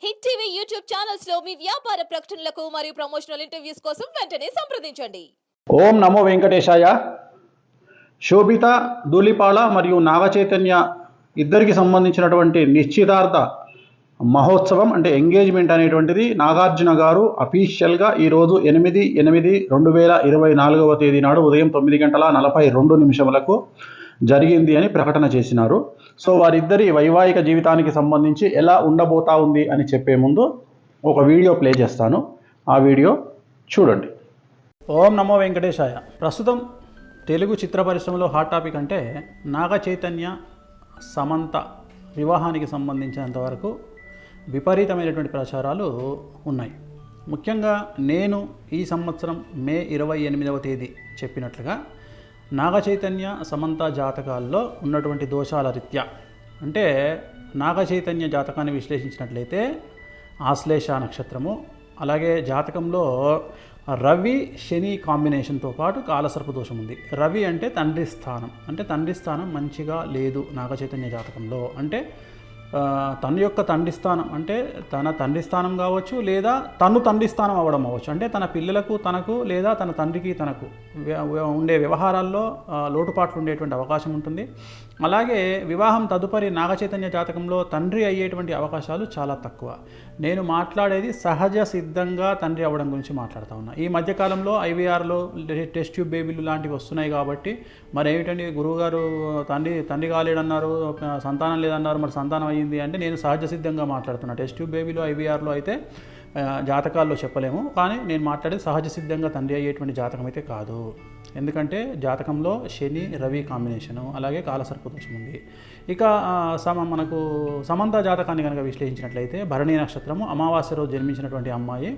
Hit TV YouTube channels లో మీ వ్యాపార ప్రకటనలకు మరియు ప్రమోషనల్ ఇంటర్వ్యూస్ కోసం వెంటనే సంప్రదించండి. ఓం నమో వెంకటేశాయ. శోభిత ధూళిపాల మరియు నాగచైతన్య ఇద్దరికి సంబంధించినటువంటి నిశ్చితార్థ మహోత్సవం అంటే ఎంగేజ్మెంట్ అనేటువంటిది నాగార్జున గారు అఫీషియల్గా ఈరోజు 8/8/2024 నాడు ఉదయం 9:42 జరిగింది అని ప్రకటన చేసినారు. సో వారిద్దరి వైవాహిక జీవితానికి సంబంధించి ఎలా ఉండబోతా ఉంది అని చెప్పే ముందు ఒక వీడియో ప్లే చేస్తాను. ఆ వీడియో చూడండి. ఓం నమో వెంకటేశాయ. ప్రస్తుతం తెలుగు చిత్ర పరిశ్రమలో హాట్ టాపిక్ అంటే నాగ చైతన్య సమంత వివాహానికి సంబంధించినంతవరకు విపరీతమైనటువంటి ప్రచారాలు ఉన్నాయి. ముఖ్యంగా నేను ఈ సంవత్సరం మే 28 చెప్పినట్లుగా నాగ చైతన్య సమంత జాతకాల్లో ఉన్నటువంటి దోషాల రీత్యా అంటే నాగ చైతన్య జాతకాన్ని విశ్లేషించినట్లయితే ఆశ్లేష నక్షత్రము, అలాగే జాతకంలో రవి శని కాంబినేషన్తో పాటు కాలసర్ప దోషం ఉంది. రవి అంటే తండ్రి స్థానం, అంటే తండ్రి స్థానం మంచిగా లేదు నాగ చైతన్య జాతకంలో. అంటే తన యొక్క తండ్రి స్థానం అంటే తన తండ్రి స్థానం కావచ్చు, లేదా తను తండ్రి స్థానం అవ్వడం అవ్వచ్చు. అంటే తన పిల్లలకు తనకు, లేదా తన తండ్రికి తనకు ఉండే వ్యవహారాల్లో లోటుపాట్లు ఉండేటువంటి అవకాశం ఉంటుంది. అలాగే వివాహం తదుపరి నాగచైతన్య జాతకంలో తండ్రి అయ్యేటువంటి అవకాశాలు చాలా తక్కువ. నేను మాట్లాడేది సహజ సిద్ధంగా తండ్రి అవ్వడం గురించి మాట్లాడుతూ ఉన్నా. ఈ మధ్యకాలంలో ఐవీఆర్లో టెస్ట్ ట్యూబ్ బేబీలు లాంటివి వస్తున్నాయి కాబట్టి మరి ఏమిటండి గురువుగారు తండ్రి కాలేడన్నారు, సంతానం లేదన్నారు, మరి సంతానం అయ్యింది అంటే నేను సహజ సిద్ధంగా మాట్లాడుతున్నా. టెస్ట్ ట్యూబ్ బేబీలో ఐవీఆర్లో అయితే జాతకాల్లో చెప్పలేము, కానీ నేను మాట్లాడేది సహజ సిద్ధంగా తండ్రి అయ్యేటువంటి జాతకం అయితే కాదు. ఎందుకంటే జాతకంలో శని రవి కాంబినేషను, అలాగే కాలసర్ప దోషం ఉంది. ఇక మనకు సమంత జాతకాన్ని కనుక విశ్లేషించినట్లయితే భరణి నక్షత్రము, అమావాస్య రోజు జన్మించినటువంటి అమ్మాయి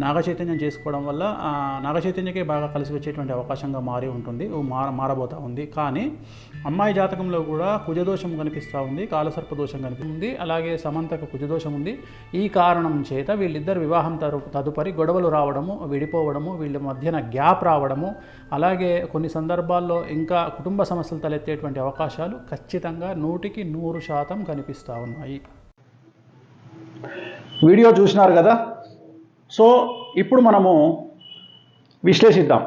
నాగచైతన్యం చేసుకోవడం వల్ల నాగచైతన్యకే బాగా కలిసి వచ్చేటువంటి అవకాశంగా మారబోతూ ఉంది. కానీ అమ్మాయి జాతకంలో కూడా కుజదోషం కనిపిస్తూ ఉంది, కాలసర్ప దోషం కనిపిస్తుంది, అలాగే సమంతకు కుజదోషం ఉంది. ఈ కారణం చేత వీళ్ళిద్దరు వివాహం తదుపరి గొడవలు రావడము, విడిపోవడము, వీళ్ళ మధ్యన గ్యాప్ రావడము, అలాగే కొన్ని సందర్భాల్లో ఇంకా కుటుంబ సమస్యలు తలెత్తేటువంటి అవకాశాలు ఖచ్చితంగా 100% కనిపిస్తూ ఉన్నాయి. వీడియో చూసినారు కదా. సో ఇప్పుడు మనము విశ్లేషిద్దాం.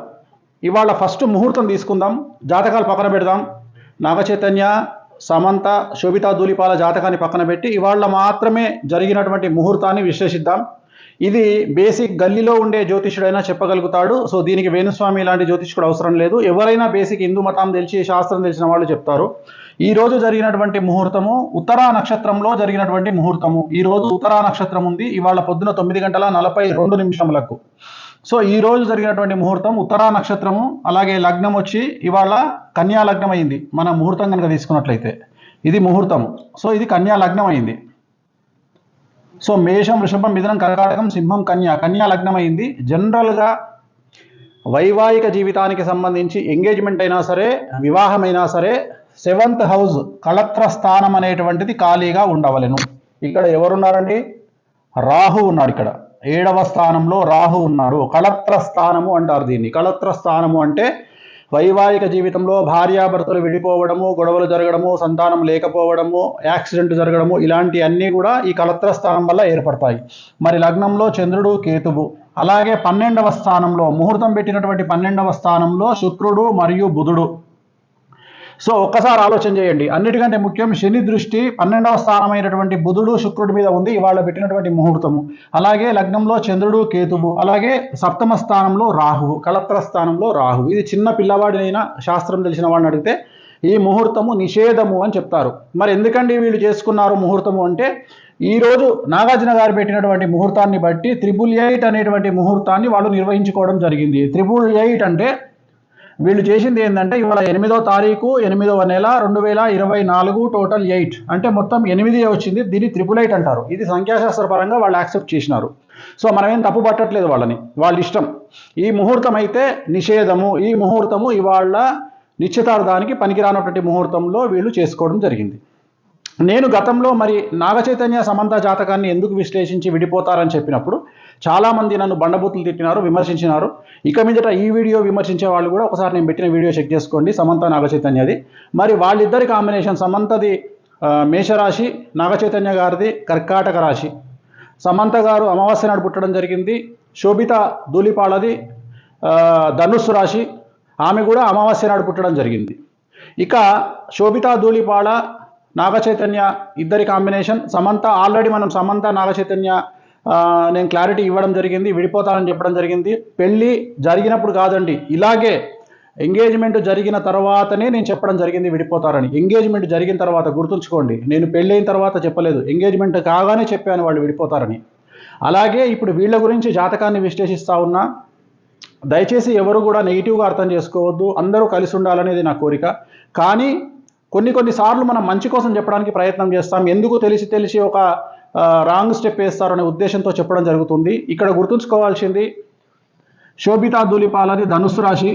ఇవాళ ఫస్ట్ ముహూర్తం తీసుకుందాం, జాతకాలు పక్కన పెడదాం. నాగచైతన్య సమంత శోభితా ధూళిపాల జాతకాన్ని పక్కన పెట్టి ఇవాళ మాత్రమే జరిగినటువంటి ముహూర్తాన్ని విశ్లేషిద్దాం. ఇది బేసిక్ గల్లీలో ఉండే జ్యోతిష్యుడైనా చెప్పగలుగుతాడు. సో దీనికి వేణుస్వామి లాంటి జ్యోతిష్కుడు అవసరం లేదు. ఎవరైనా బేసిక్ హిందూ మతం తెలిసి శాస్త్రం తెలిసిన వాళ్ళు చెప్తారు. ఈరోజు జరిగినటువంటి ముహూర్తము ఉత్తరా నక్షత్రంలో జరిగినటువంటి ముహూర్తము. ఈరోజు ఉత్తరా నక్షత్రం ఉంది. ఇవాళ పొద్దున 9:42 సో ఈరోజు జరిగినటువంటి ముహూర్తం ఉత్తరా నక్షత్రము. అలాగే లగ్నం వచ్చి ఇవాళ కన్యా లగ్నం అయింది. మన ముహూర్తం కనుక తీసుకున్నట్లయితే ఇది ముహూర్తం. సో ఇది కన్యా లగ్నం అయింది. సో మేషం, వృషభం, మిథునం, కర్కాటకం, సింహం, కన్యా లగ్నం అయింది. జనరల్గా వైవాహిక జీవితానికి సంబంధించి ఎంగేజ్మెంట్ అయినా సరే, వివాహమైనా సరే 7th హౌస్ కళత్ర స్థానం అనేటువంటిది ఖాళీగా ఉండవలెను. ఇక్కడ ఎవరున్నారండి? రాహు ఉన్నాడు. ఇక్కడ 7వ స్థానంలో రాహు ఉన్నాడు. కళత్ర స్థానము అంటారు దీన్ని. కళత్ర స్థానము అంటే వైవాహిక జీవితంలో భార్యాభర్తలు విడిపోవడము, గొడవలు జరగడము, సంతానం లేకపోవడము, యాక్సిడెంట్ జరగడము, ఇలాంటివన్నీ కూడా ఈ కళత్ర స్థానం వల్ల ఏర్పడతాయి. మరి లగ్నంలో చంద్రుడు, కేతువు, అలాగే 12వ స్థానంలో ముహూర్తం పెట్టినటువంటి 12వ స్థానంలో శుక్రుడు మరియు బుధుడు. సో ఒక్కసారి ఆలోచన చేయండి. అన్నిటికంటే ముఖ్యం శని దృష్టి 12వ స్థానమైనటువంటి బుధుడు శుక్రుడి మీద ఉంది ఇవాళ పెట్టినటువంటి ముహూర్తము. అలాగే లగ్నంలో చంద్రుడు, కేతువు, అలాగే 7వ స్థానంలో రాహువు, కళత్ర స్థానంలో రాహువు. ఇది చిన్న పిల్లవాడినైనా శాస్త్రం తెలిసిన వాడిని అడిగితే ఈ ముహూర్తము నిషేధము అని చెప్తారు. మరి ఎందుకండి వీళ్ళు చేసుకున్నారు ముహూర్తము అంటే, ఈరోజు నాగార్జున గారు పెట్టినటువంటి ముహూర్తాన్ని బట్టి 888 అనేటువంటి ముహూర్తాన్ని వాళ్ళు నిర్వహించుకోవడం జరిగింది. 888 అంటే వీళ్ళు చేసింది ఏంటంటే ఇవాళ 8వ తారీఖు 8వ నెల 2024 టోటల్ 8 అంటే మొత్తం 8 వచ్చింది. దీన్ని 888 అంటారు. ఇది సంఖ్యాశాస్త్ర పరంగా వాళ్ళు యాక్సెప్ట్ చేసినారు. సో మనమేం తప్పు పట్టట్లేదు వాళ్ళని, వాళ్ళ ఇష్టం. ఈ ముహూర్తం అయితే నిషేధము. ఈ ముహూర్తము ఇవాళ నిశ్చితార్థానికి పనికిరానటువంటి ముహూర్తంలో వీళ్ళు చేసుకోవడం జరిగింది. నేను గతంలో మరి నాగచైతన్య సమంత జాతకాన్ని ఎందుకు విశ్లేషించి విడిపోతారని చెప్పినప్పుడు చాలామంది నన్ను బండబూతులు తిట్టినారు, విమర్శించినారు. ఇక మీదట ఈ వీడియో విమర్శించే వాళ్ళు కూడా ఒకసారి నేను పెట్టిన వీడియో చెక్ చేసుకోండి, సమంత నాగచైతన్యది. మరి వాళ్ళిద్దరి కాంబినేషన్, సమంతది మేషరాశి, నాగచైతన్య గారిది కర్కాటక రాశి. సమంత గారు అమావాస్య నాడు పుట్టడం జరిగింది. శోభిత ధూళిపాళది ధనుస్సు రాశి, ఆమె కూడా అమావాస్య నాడు పుట్టడం జరిగింది. ఇక శోభిత ధూళిపాళ నాగ చైతన్య ఇద్దరి కాంబినేషన్. సమంత ఆల్రెడీ మనం సమంత నాగ చైతన్య నేను క్లారిటీ ఇవ్వడం జరిగింది, విడిపోతానని చెప్పడం జరిగింది. పెళ్ళి జరిగినప్పుడు కాదండి, ఇలాగే ఎంగేజ్మెంట్ జరిగిన తర్వాతనే నేను చెప్పడం జరిగింది విడిపోతారని. ఎంగేజ్మెంట్ జరిగిన తర్వాత గుర్తుంచుకోండి, నేను పెళ్ళైన తర్వాత చెప్పలేదు, ఎంగేజ్మెంట్ కాగానే చెప్పాను వాళ్ళు విడిపోతారని. అలాగే ఇప్పుడు వీళ్ళ గురించి జాతకాన్ని విశ్లేషిస్తూ ఉన్నా. దయచేసి ఎవరు కూడా నెగిటివ్గా అర్థం చేసుకోవద్దు, అందరూ కలిసి ఉండాలనేది నా కోరిక. కానీ కొన్నిసార్లు మనం మంచి కోసం చెప్పడానికి ప్రయత్నం చేస్తాం, ఎందుకు తెలిసి ఒక రాంగ్ స్టెప్ వేస్తారనే ఉద్దేశంతో చెప్పడం జరుగుతుంది. ఇక్కడ గుర్తుంచుకోవాల్సింది, శోభిత ధూళిపాళది ధనుస్సు రాశి,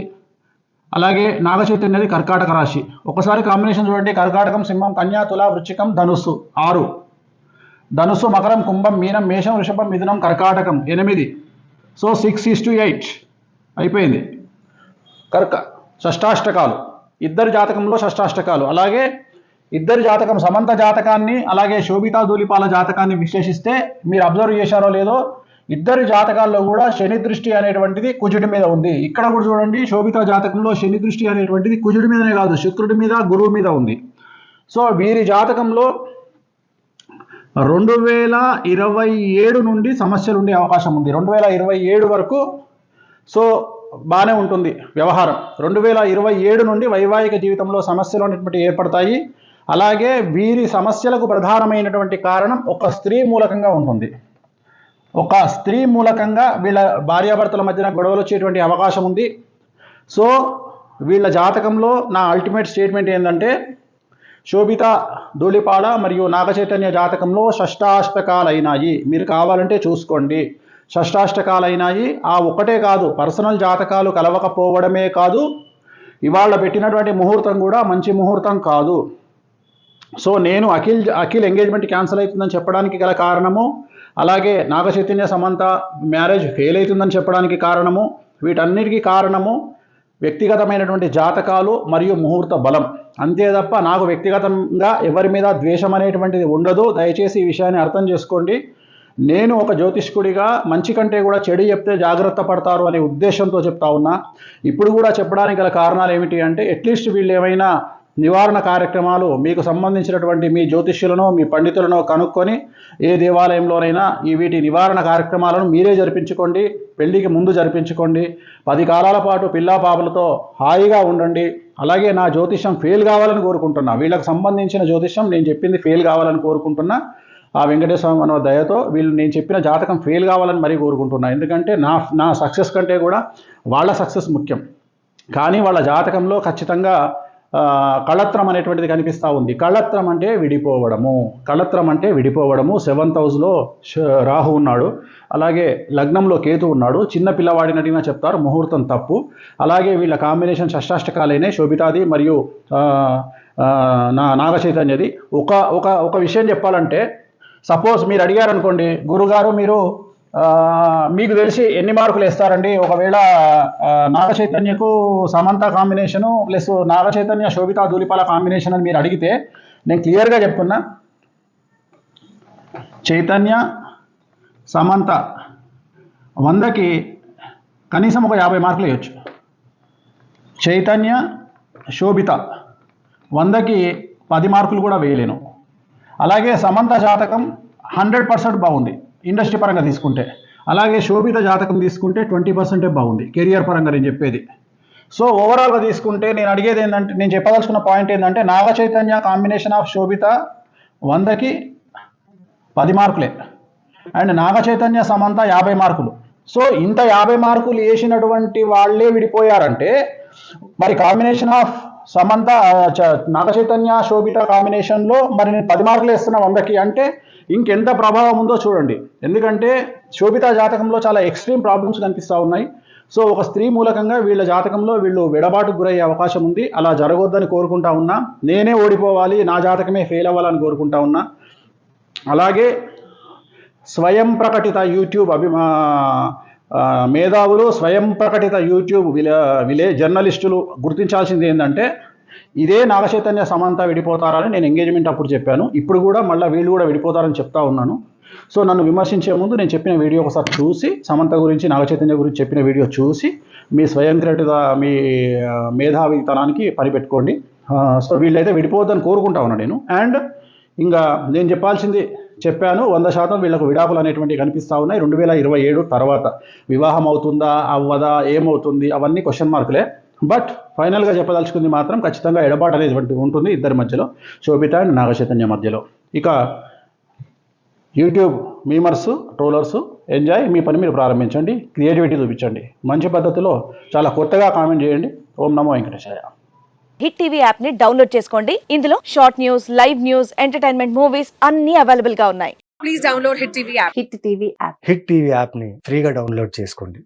అలాగే నాగ చైతన్యది కర్కాటక రాశి. ఒకసారి కాంబినేషన్ చూడండి, కర్కాటకం, సింహం, కన్యా, తుల, వృశ్చికం, ధనుస్సు 6, ధనుస్సు, మకరం, కుంభం, మీనం, మేషం, వృషభం, మిథునం, కర్కాటకం 8. సో 6:8 అయిపోయింది. షష్టాష్టకాలు, ఇద్దరి జాతకంలో షష్టాష్టకాలు. అలాగే ఇద్దరి జాతకం, సమంత జాతకాన్ని అలాగే శోభితా ధూళిపాళ జాతకాన్ని విశ్లేషిస్తే మీరు అబ్జర్వ్ చేశారో లేదో, ఇద్దరి జాతకాల్లో కూడా శని దృష్టి అనేటువంటిది కుజుడి మీద ఉంది. ఇక్కడ కూడా చూడండి, శోభితా జాతకంలో శని దృష్టి అనేటువంటిది కుజుడి మీదనే కాదు, శుక్రుడి మీద, గురువు మీద ఉంది. సో వీరి జాతకంలో 2027 నుండి సమస్యలు ఉండే అవకాశం ఉంది. 2027 వరకు సో బాగానే ఉంటుంది వ్యవహారం. 2027 నుండి వైవాహిక జీవితంలో సమస్యలు అనేటువంటి ఏర్పడతాయి. అలాగే వీరి సమస్యలకు ప్రధానమైనటువంటి కారణం ఒక స్త్రీ మూలకంగా ఉంటుంది. ఒక స్త్రీ మూలకంగా వీళ్ళ భార్యాభర్తల మధ్యన గొడవలు వచ్చేటువంటి అవకాశం ఉంది. సో వీళ్ళ జాతకంలో నా అల్టిమేట్ స్టేట్మెంట్ ఏంటంటే, శోభిత ధూళిపాళ మరియు నాగ చైతన్య జాతకంలో షష్టాష్టకాలైనాయి. మీరు కావాలంటే చూసుకోండి, షష్టాష్టకాలైనాయి. ఆ ఒకటే కాదు, పర్సనల్ జాతకాలు కలవకపోవడమే కాదు, ఇవాళ పెట్టినటువంటి ముహూర్తం కూడా మంచి ముహూర్తం కాదు. సో నేను అఖిల్ ఎంగేజ్మెంట్ క్యాన్సిల్ అవుతుందని చెప్పడానికి గల కారణము, అలాగే నాగ చైతన్య సమంత మ్యారేజ్ ఫెయిల్ అవుతుందని చెప్పడానికి కారణము, వీటన్నిటికీ కారణము వ్యక్తిగతమైనటువంటి జాతకాలు మరియు ముహూర్త బలం. అంతే తప్ప నాకు వ్యక్తిగతంగా ఎవరి మీద ద్వేషం అనేటువంటిది ఉండదు. దయచేసి ఈ విషయాన్ని అర్థం చేసుకోండి. నేను ఒక జ్యోతిష్కుడిగా మంచి కంటే కూడా చెడు చెప్తే జాగ్రత్త పడతారు అనే ఉద్దేశంతో చెప్తా ఉన్నా. ఇప్పుడు కూడా చెప్పడానికి గల కారణాలు ఏమిటి అంటే, అట్లీస్ట్ వీళ్ళు ఏమైనా నివారణ కార్యక్రమాలు మీకు సంబంధించినటువంటి మీ జ్యోతిష్యులను, మీ పండితులను కనుక్కొని ఏ దేవాలయంలోనైనా వీటి నివారణ కార్యక్రమాలను మీరే జరిపించుకోండి. పెళ్లికి ముందు జరిపించుకోండి. 10 కాలాల పాటు పిల్లా పాపలతో హాయిగా ఉండండి. అలాగే నా జ్యోతిష్యం ఫెయిల్ కావాలని కోరుకుంటున్నా. వీళ్ళకి సంబంధించిన జ్యోతిష్యం నేను చెప్పింది ఫెయిల్ కావాలని కోరుకుంటున్నా. ఆ వెంకటేశ్వర స్వామి దయతో వీళ్ళు నేను చెప్పిన జాతకం ఫెయిల్ కావాలని మరీ కోరుకుంటున్నా. ఎందుకంటే నా సక్సెస్ కంటే కూడా వాళ్ళ సక్సెస్ ముఖ్యం. కానీ వాళ్ళ జాతకంలో ఖచ్చితంగా కళత్రం అనేటువంటిది కనిపిస్తూ ఉంది. కళత్రం అంటే విడిపోవడము. 7th హౌస్లో రాహు ఉన్నాడు, అలాగే లగ్నంలో కేతు ఉన్నాడు. చిన్న పిల్లవాడినట్టుగా చెప్తారు, ముహూర్తం తప్పు. అలాగే వీళ్ళ కాంబినేషన్ షష్టాష్టకాలైన శోభితాది మరియు నాగ చైతన్యది. ఒక విషయం చెప్పాలంటే, సపోజ్ మీరు అడిగారనుకోండి, గురుగారు మీరు మీకు తెలిసి ఎన్ని మార్కులు వేస్తారండి ఒకవేళ నాగ చైతన్యకు Samantha combination plus Naga Chaitanya Sobhita Dhulipala combination అని మీరు అడిగితే, నేను క్లియర్గా చెప్తున్నా, చైతన్య సమంత 100కి కనీసం ఒక 50 మార్కులు వేయచ్చు. చైతన్య శోభిత 100కి 10 మార్కులు కూడా వేయలేను. అలాగే సమంత జాతకం 100% బాగుంది ఇండస్ట్రీ పరంగా తీసుకుంటే. అలాగే శోభిత జాతకం తీసుకుంటే 20% బాగుంది కెరియర్ పరంగా నేను చెప్పేది. సో ఓవరాల్గా తీసుకుంటే నేను అడిగేది ఏంటంటే, నేను చెప్పదలుచుకున్న పాయింట్ ఏంటంటే, నాగ చైతన్య కాంబినేషన్ ఆఫ్ శోభిత 100కి 10 మార్కులే, అండ్ నాగ చైతన్య సమంత 50 మార్కులు. సో ఇంత 50 మార్కులు వేసినటువంటి వాళ్ళే విడిపోయారంటే, మరి కాంబినేషన్ ఆఫ్ సమంత నాగ చైతన్య శోభిత కాంబినేషన్లో మరి నేను 10 మార్కులు వేస్తున్నా 100కి అంటే ఇంకెంత ప్రభావం ఉందో చూడండి. ఎందుకంటే శోభిత జాతకంలో చాలా ఎక్స్ట్రీమ్ ప్రాబ్లమ్స్ కనిపిస్తూ ఉన్నాయి. సో ఒక స్త్రీ మూలకంగా వీళ్ళ జాతకంలో వీళ్ళు విడబాటుకు గురయ్యే అవకాశం ఉంది. అలా జరగొద్దని కోరుకుంటా ఉన్నా. నేనే ఓడిపోవాలి, నా జాతకమే ఫెయిల్ అవ్వాలని కోరుకుంటా ఉన్నా. అలాగే స్వయం ప్రకటిత యూట్యూబ్ మేధావులు, స్వయం ప్రకటిత యూట్యూబ్ జర్నలిస్టులు గుర్తించాల్సింది ఏంటంటే, ఇదే నాగ చైతన్య సమంత విడిపోతారని నేను ఎంగేజ్మెంట్ అప్పుడు చెప్పాను. ఇప్పుడు కూడా మళ్ళీ వీళ్ళు కూడా విడిపోతారని చెప్తా ఉన్నాను. సో నన్ను విమర్శించే ముందు నేను చెప్పిన వీడియో ఒకసారి చూసి, సమంత గురించి, నాగచైతన్య గురించి చెప్పిన వీడియో చూసి మీ స్వయంక్రియత, మీ మేధావితనానికి పనిపెట్టుకోండి. సో వీళ్ళైతే విడిపోవద్దని కోరుకుంటా ఉన్నాను నేను. అండ్ ఇంకా నేను చెప్పాల్సింది చెప్పాను. 100% వీళ్ళకు విడాకులు అనేటువంటివి కనిపిస్తూ ఉన్నాయి. 2027 తర్వాత వివాహం అవుతుందా అవ్వదా ఏమవుతుంది అవన్నీ క్వశ్చన్ మార్కులే. బట్ ఫైనల్గా చెప్పదలుచుకుంది మాత్రం ఖచ్చితంగా ఎడబాటు అనేటువంటి ఉంటుంది ఇద్దరి మధ్యలో, శోభిత అండ్ నాగచైతన్య మధ్యలో. ఇక యూట్యూబ్ మీమర్స్, ట్రోలర్స్, ఎంజాయ్, మీ పని మీరు ప్రారంభించండి, క్రియేటివిటీ చూపించండి, మంచి పద్ధతిలో చాలా కొత్తగా కామెంట్ చేయండి. ఓం నమో వెంకటేశాయ. హిట్ టీవీ యాప్ ని డౌన్లోడ్ చేసుకోండి. ఇందులో short news, live news, entertainment movies అన్ని అవైలబుల్ గా ఉన్నాయి. Please download Hit TV app. Hit TV app. Hit TV యాప్ని ఫ్రీగా డౌన్లోడ్ చేసుకోండి.